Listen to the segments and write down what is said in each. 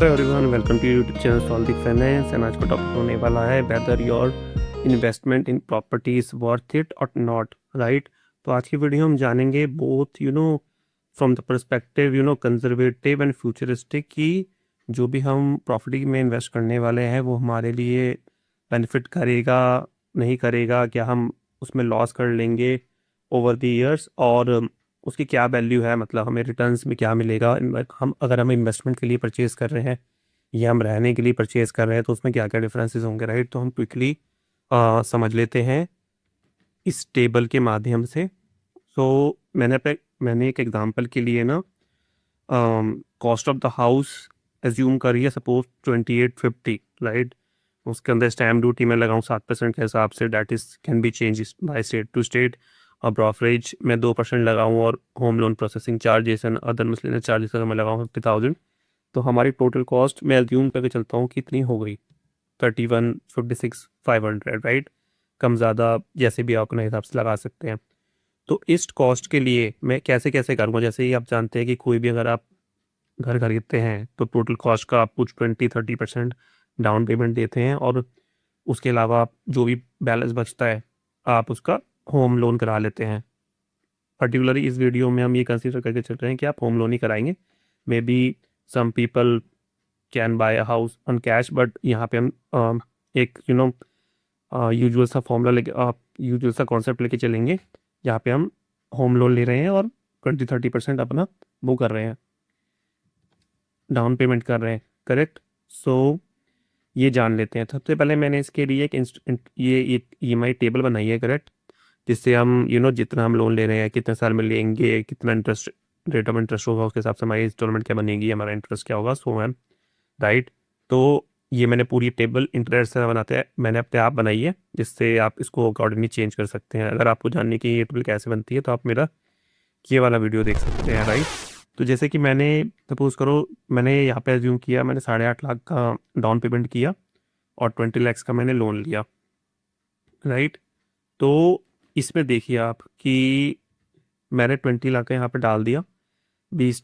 Hello everyone, welcome to YouTube channel solve the finance. And आज का topic होने वाला है whether your investment in property is worth it और not, right. तो आज की वीडियो हम जानेंगे both from the perspective conservative and futuristic की जो भी हम प्रॉपर्टी में इन्वेस्ट करने वाले हैं वो हमारे लिए बेनिफिट करेगा नहीं करेगा, क्या हम उसमें लॉस कर लेंगे ओवर द ईयर्स, और उसकी क्या वैल्यू है, मतलब हमें रिटर्न्स में क्या मिलेगा। हम अगर हम इन्वेस्टमेंट के लिए परचेज़ कर रहे हैं या हम रहने के लिए परचेज़ कर रहे हैं तो उसमें क्या क्या डिफरेंसेस होंगे, राइट। तो हम क्विकली समझ लेते हैं इस टेबल के माध्यम से। सो मैंने एक एग्जांपल के लिए ना cost of the house assume करी है, सपोज 2850, राइट। उसके अंदर स्टैम्प ड्यूटी मैं लगाऊँ 7% के हिसाब से, that is can be change by state to state. और ब्रोकरेज मैं 2% लगाऊँ, और home loan processing charges and other miscellaneous charges अगर मैं लगाऊँ 50,000, तो हमारी टोटल कॉस्ट मैं एज्यूम करके चलता हूँ कितनी हो गई, 31,56,500, राइट। कम ज़्यादा जैसे भी आप अपने हिसाब से लगा सकते हैं। तो इस कॉस्ट के लिए मैं कैसे कैसे करूँगा, जैसे ही आप जानते हैं कि कोई भी अगर आप घर खरीदते हैं तो टोटल कॉस्ट का आप कुछ 20-30% डाउन पेमेंट देते हैं, और उसके अलावा आप जो भी बैलेंस बचता है आप उसका होम लोन करा लेते हैं। पर्टिकुलरली इस वीडियो में हम ये कंसीडर करके चल रहे हैं कि आप होम लोन ही कराएंगे। Maybe some people can buy a house on cash, but यहाँ पे हम एक यूजुअल सा फॉर्मूला लेके यूजुअल सा कॉन्सेप्ट लेके चलेंगे, जहाँ पे हम होम लोन ले रहे हैं और 20-30% अपना वो कर रहे हैं, डाउन पेमेंट कर रहे हैं, करेक्ट। सो ये जान लेते हैं। सबसे पहले मैंने इसके लिए ये एक EMI टेबल बनाई है, करेक्ट, जिससे हम जितना हम लोन ले रहे हैं, कितने साल में लेंगे, कितना इंटरेस्ट रेट ऑफ इंटरेस्ट होगा, उसके हिसाब से हमारी इंस्टॉलमेंट क्या बनेगी, हमारा इंटरेस्ट क्या होगा, सो मैम, राइट। तो ये मैंने पूरी टेबल इंटरेस्ट से बनाते हैं मैंने अपने आप बनाई है, जिससे आप इसको अकॉर्डिंगली चेंज कर सकते हैं। अगर आपको जानने की ये टेबल कैसे बनती है तो आप मेरा ये वाला वीडियो देख सकते हैं, राइट। तो जैसे कि मैंने सपोज करो, मैंने यहाँ पे एज्यूम किया मैंने 8.5 लाख का डाउन पेमेंट किया और 20 लाख का मैंने लोन लिया, राइट। तो इसमें देखिए आप कि मैंने 20 लाख का यहाँ पे डाल दिया, 20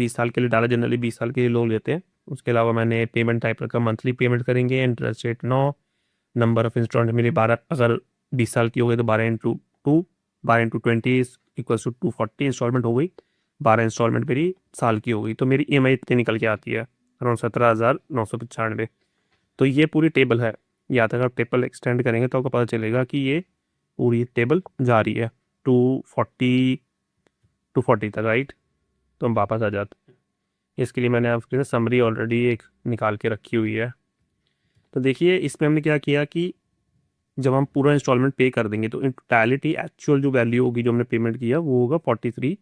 साल के लिए डाला, जनरली 20 साल के लिए लोन लेते हैं। उसके अलावा मैंने पेमेंट टाइप रखा मंथली पेमेंट करेंगे, interest rate 9, number of instalment मेरी 12, अगर 20 साल की हो गई तो 12 × 2, 12 × 20 इक्वल्स टू 240 इंस्टॉलमेंट हो गई। 12 इंस्टॉलमेंट मेरी साल की हो गई, तो मेरी EMI इतनी निकल के आती है, अराउंड 17,995। तो ये पूरी टेबल है। या तक आप टेबल एक्सटेंड करेंगे तो आपको पता चलेगा कि ये पूरी टेबल जा रही है 240 तक, राइट। तो हम वापस आ जाते हैं। इसके लिए मैंने आपके लिए समरी ऑलरेडी एक निकाल के रखी हुई है। तो देखिए इसमें हमने क्या किया कि जब हम पूरा इंस्टॉलमेंट पे कर देंगे तो इन टोटलिटी एक्चुअल जो वैल्यू होगी जो हमने पेमेंट किया वो होगा 43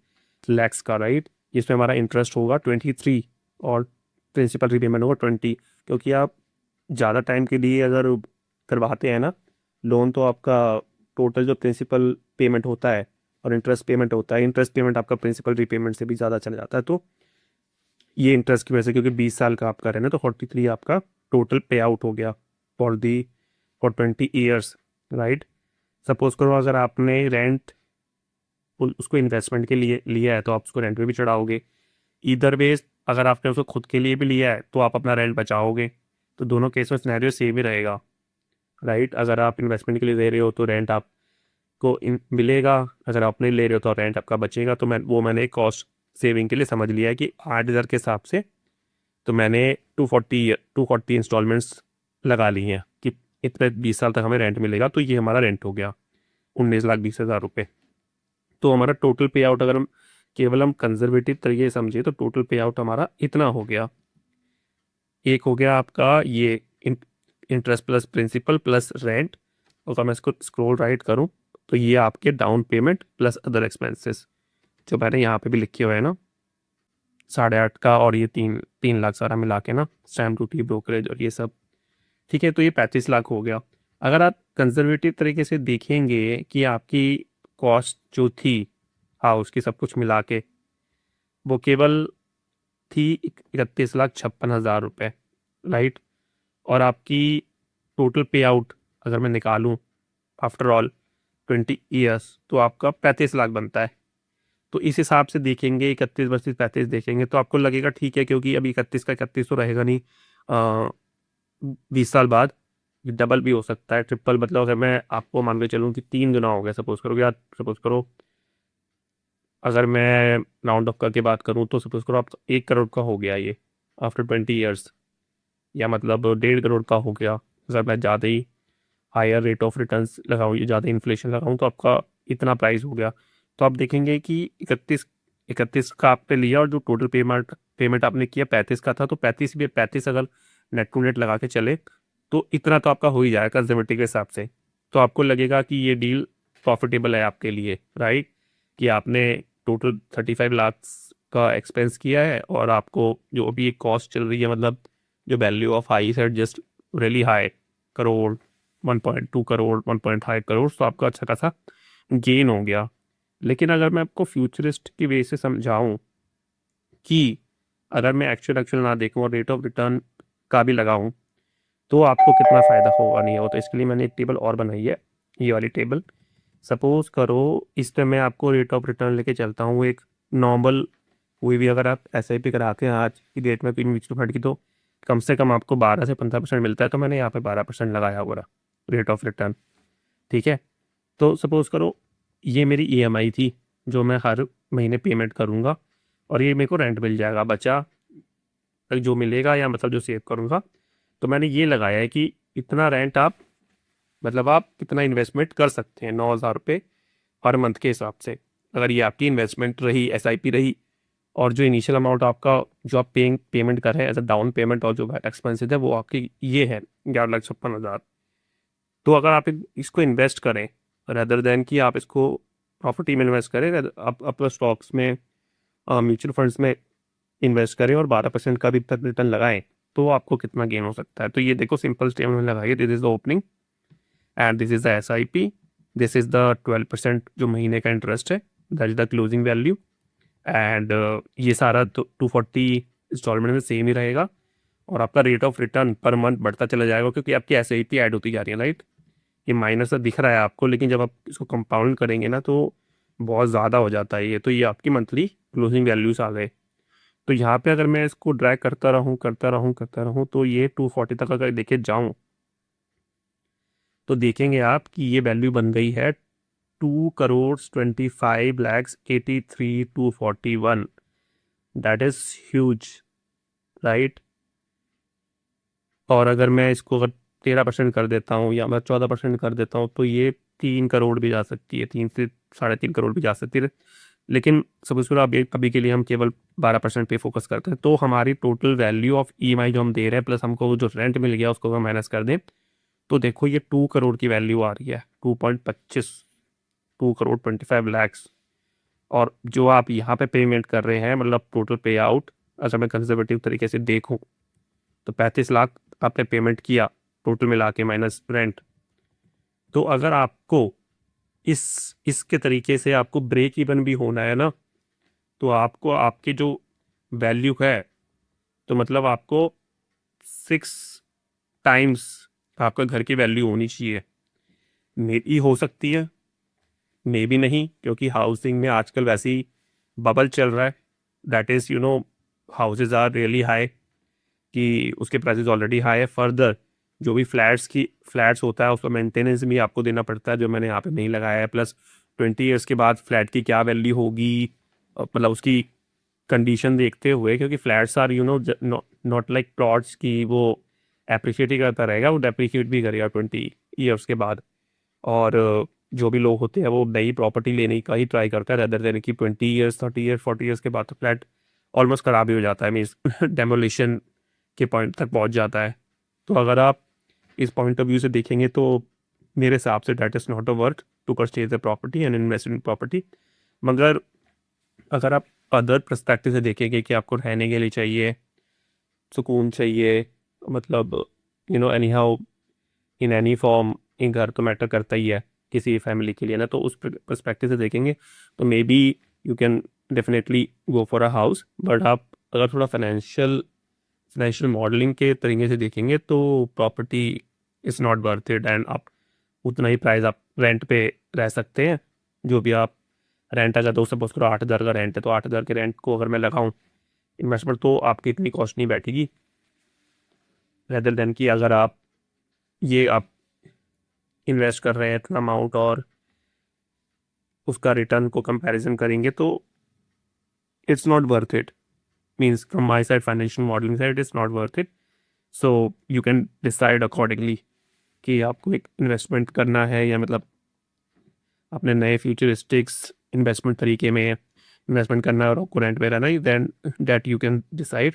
lakhs का, राइट। जिसमें हमारा इंटरेस्ट होगा 23 और प्रिंसिपल रीपेमेंट होगा 20। क्योंकि आप ज़्यादा टाइम के लिए अगर करवाते हैं ना लोन, तो आपका टोटल जो प्रिंसिपल पेमेंट होता है और इंटरेस्ट पेमेंट होता है, इंटरेस्ट पेमेंट आपका प्रिंसिपल रीपेमेंट से भी ज़्यादा चला जाता है। तो ये इंटरेस्ट की वजह से, क्योंकि 20 साल का आप कर रहे हैं ना, तो 43 आपका टोटल पे आउट हो गया फॉर 20 ईयर्स, राइट। सपोज करो अगर आपने रेंट उसको इन्वेस्टमेंट के लिए लिया है तो आप उसको रेंट पे भी चढ़ाओगे। इधर वेज अगर आपने उसको खुद के लिए भी लिया है तो आप अपना रेंट बचाओगे। तो दोनों केस में सिनेरियो सेम ही रहेगा, राइट। अगर आप इन्वेस्टमेंट के लिए दे रहे हो तो रेंट आपको मिलेगा, अगर आप नहीं ले रहे हो तो रेंट आपका बचेगा। तो मैंने कॉस्ट सेविंग के लिए समझ लिया है कि 8,000 के हिसाब से तो मैंने 240 इंस्टॉलमेंट्स लगा ली हैं कि इतने 20 साल तक हमें रेंट मिलेगा। तो ये हमारा रेंट हो गया 19,20,000 रुपये। तो हमारा टोटल पे आउट, अगर हम केवल हम कंजर्वेटिव तरीके से समझे तो टोटल पे आउट हमारा इतना हो गया। एक हो गया आपका ये interest plus principal plus rent. अगर मैं इसको स्क्रॉल राइट करूँ तो ये आपके down payment plus other expenses जो मैंने यहाँ पे भी लिखे हुए हैं ना, 8.5 का, और ये 3 लाख सारा मिला के ना, स्टैम्प ड्यूटी ब्रोकरेज और ये सब, ठीक है। तो ये 35 लाख हो गया। अगर आप कंजर्वेटिव तरीके से देखेंगे कि आपकी कॉस्ट जो थी हाउस की सब कुछ मिला के वो केवल थी 31,56,000 रुपये, राइट। और आपकी टोटल पे आउट अगर मैं निकालूं आफ्टर ऑल 20 ईयर्स तो आपका 35 लाख बनता है। तो इस हिसाब से देखेंगे 31 वर्सेस 35 देखेंगे तो आपको लगेगा ठीक है, क्योंकि अभी 31 का 31 तो रहेगा नहीं, 20 साल बाद डबल भी हो सकता है, ट्रिपल। मतलब अगर मैं आपको मान के चलूँ कि 3 गुना हो गया, सपोज करो, या सपोज करो अगर मैं राउंड ऑफ करके बात करूँ तो सपोज करो आप 1 करोड़ का हो गया ये आफ्टर 20 ईयर्स, या मतलब 1.5 करोड़ का हो गया अगर मैं ज़्यादा ही हायर रेट ऑफ रिटर्न्स लगाऊँ या ज़्यादा इन्फ्लेशन लगाऊँ, तो आपका इतना प्राइस हो गया। तो आप देखेंगे कि 31 का आपने लिया और जो टोटल पेमेंट पेमेंट आपने किया 35 का था, तो 35 अगर नेट टू नेट लगा के चले तो इतना तो आपका हो ही जाएगा कंजर्वेटिव के हिसाब से। तो आपको लगेगा कि ये डील प्रॉफिटेबल है आपके लिए, राइट, कि आपने टोटल 35 लाख का एक्सपेंस किया है और आपको जो अभी एक कॉस्ट चल रही है, मतलब जो वैल्यू ऑफ हाई है just really high, crore, 1.2 crore, 1.5 crore, तो आपका अच्छा खासा गेन हो गया। लेकिन अगर मैं आपको फ्यूचरिस्ट की वे से समझाऊं कि अगर मैं एक्चुअल ना देखूं और रेट ऑफ रिटर्न का भी लगाऊं तो आपको कितना फ़ायदा होगा नहीं होगा, तो इसके लिए मैंने एक टेबल और बनाई है, ये वाली टेबल। सपोज करो इस पे मैं आपको रेट ऑफ रिटर्न लेके चलता हूँ एक नॉर्मल, कोई भी अगर आप SIP कराते हैं आज की डेट में कोई म्यूचुअल फंड की, तो कम से कम आपको 12 से 15% मिलता है, तो मैंने यहाँ पे 12% लगाया हुआ रेट ऑफ रिटर्न। ठीक है, तो सपोज करो ये मेरी EMI थी जो मैं हर महीने पेमेंट करूँगा, और ये मेरे को रेंट मिल जाएगा बचा तक जो मिलेगा, या मतलब जो सेव करूँगा। तो मैंने ये लगाया है कि इतना रेंट आप, मतलब आप कितना इन्वेस्टमेंट कर सकते हैं 9,000 रुपये हर मंथ के हिसाब से, अगर ये आपकी इन्वेस्टमेंट रही, SIP रही, और जो इनिशियल अमाउंट आपका जो आप पेमेंट कर रहे हैं एज अ डाउन पेमेंट और जो एक्सपेंसिव है वो आपकी ये है 11,56,000। तो अगर आप इसको इन्वेस्ट करें रेदर देन कि आप इसको प्रॉपर्टी में इन्वेस्ट करें, आप अपने स्टॉक्स में, म्यूचुअल फंड्स में इन्वेस्ट करें और 12% का भी तक रिटर्न लगाएं, तो आपको कितना गेन हो सकता है। तो ये देखो सिंपल स्टेटमेंट में लगाइए, this is the opening and this is the SIP, this is the 12% जो महीने का इंटरेस्ट है, that is the closing value, and ये सारा 240 इंस्टॉलमेंट में सेम ही रहेगा, और आपका rate of return per month बढ़ता चला जाएगा क्योंकि आपकी SIP ऐड होती जा रही है, राइट। ये माइनस तो दिख रहा है आपको, लेकिन जब आप इसको कंपाउंड करेंगे ना तो बहुत ज़्यादा हो जाता है ये। तो ये आपकी मंथली क्लोजिंग वैल्यूज आ गए। तो यहाँ पे अगर मैं इसको ड्रैग करता रहूँ तो ये 240 तक अगर देखे जाऊँ तो देखेंगे आप कि ये वैल्यू बन गई है 2,25,83,241। That is huge, right. और अगर मैं इसको अगर 13% कर देता हूँ या मैं 14% कर देता हूँ तो ये 3 करोड़ भी जा सकती है, 3 से 3.5 करोड़ भी जा सकती है। लेकिन सपोज करो अभी अभी के लिए हम केवल 12% पे फोकस करते हैं, तो हमारी टोटल वैल्यू ऑफ EMI जो हम दे रहे हैं प्लस हमको जो रेंट मिल गया उसको हम माइनस कर दें, तो देखो ये 2 करोड़ की वैल्यू आ रही है, 2.25, 2 करोड़ 25 लाख। और जो आप यहाँ पे पेमेंट कर रहे हैं, मतलब टोटल पे आउट, अगर मैं कंजर्वेटिव तरीके से देखूँ तो 35 लाख आपने पेमेंट किया टोटल मिला के माइनस रेंट। तो अगर आपको इसके तरीके से आपको ब्रेक इवन भी होना है ना, तो आपको आपकी जो वैल्यू है, तो मतलब आपको 6 टाइम्स आपका घर की वैल्यू होनी चाहिए। मे भी हो सकती है, मे भी नहीं, क्योंकि हाउसिंग में आजकल वैसे ही बबल चल रहा है, that is houses are really high, कि उसके प्राइसेस ऑलरेडी हाई है। फर्दर जो भी फ्लैट्स होता है उसका मेंटेनेंस भी आपको देना पड़ता है, जो मैंने यहाँ पे नहीं लगाया है। प्लस 20 ईयर्स के बाद फ्लैट की क्या वैल्यू होगी, मतलब उसकी कंडीशन देखते हुए, क्योंकि flats are not like plots की वो अप्रिशिएट ही करता रहेगा, वो डेप्रिशिएट भी करेगा 20 ईयर्स के बाद। और जो भी लोग होते हैं वो नई प्रॉपर्टी लेने का ही ट्राई करता है रेदर देन कि 20 ईयर्स 30 ईयर्स 40 ईयर्स के बाद तो फ्लैट ऑलमोस्ट खराब ही हो जाता है, मीन्स डेमोलिशन के पॉइंट तक पहुंच जाता है। तो अगर आप इस पॉइंट ऑफ व्यू से देखेंगे तो मेरे हिसाब से that is not a worth to purchase the property and invest in property. मगर अगर आप अदर पर्सपेक्टिव से देखेंगे कि आपको रहने के लिए चाहिए, सुकून चाहिए, मतलब any how in any form, इन घर तो मैटर करता ही है किसी फैमिली के लिए ना, तो उस पर्सपेक्टिव से देखेंगे तो may be you can definitely go for a house. But आप अगर थोड़ा फाइनेंशियल मॉडलिंग के तरीके से देखेंगे तो property is not worth it, and आप उतना ही प्राइस आप रेंट पे रह सकते हैं जो भी आप रेंट अगर तो सपोज करो 8,000 का रेंट है, तो 8,000 के रेंट को अगर मैं लगाऊं इन्वेस्टमेंट, तो आपकी इतनी कॉस्ट नहीं बैठेगी। रेदर देन कि अगर आप इन्वेस्ट कर रहे हैं इतना अमाउंट और उसका रिटर्न को कंपैरिजन करेंगे, तो it's not worth it. Means from my side, financial modelling side, it's not worth it. So you can decide accordingly कि आपको एक इन्वेस्टमेंट करना है या मतलब अपने नए फ्यूचरिस्टिक्स इन्वेस्टमेंट तरीके में इन्वेस्टमेंट करना है और आपको रेंट पे रहना है, then that you can decide,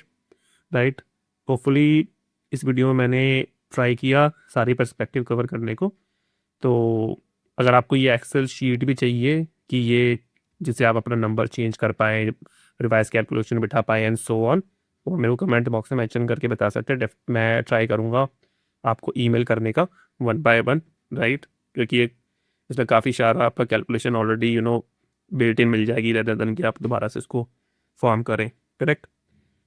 right. Hopefully इस वीडियो में मैंने ट्राई किया सारी पर्सपेक्टिव कवर करने को। तो अगर आपको ये एक्सेल शीट भी चाहिए कि ये जिससे आप अपना नंबर चेंज कर पाएँ, रिवाइज कैलकुलेशन बिठा पाएँ एंड सो ऑन, तो मेरे को कमेंट बॉक्स में मेंशन करके बता सकते हैं। मैं ट्राई करूँगा आपको ईमेल करने का वन बाय वन, राइट, क्योंकि इसमें काफ़ी सारा आपका कैलकुलेशन ऑलरेडी बिल्ट इन मिल जाएगी, रेदर देन कि आप दोबारा से इसको फॉर्म करें, correct.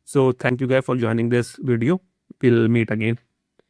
So thank you guys for joining this video, will meet again.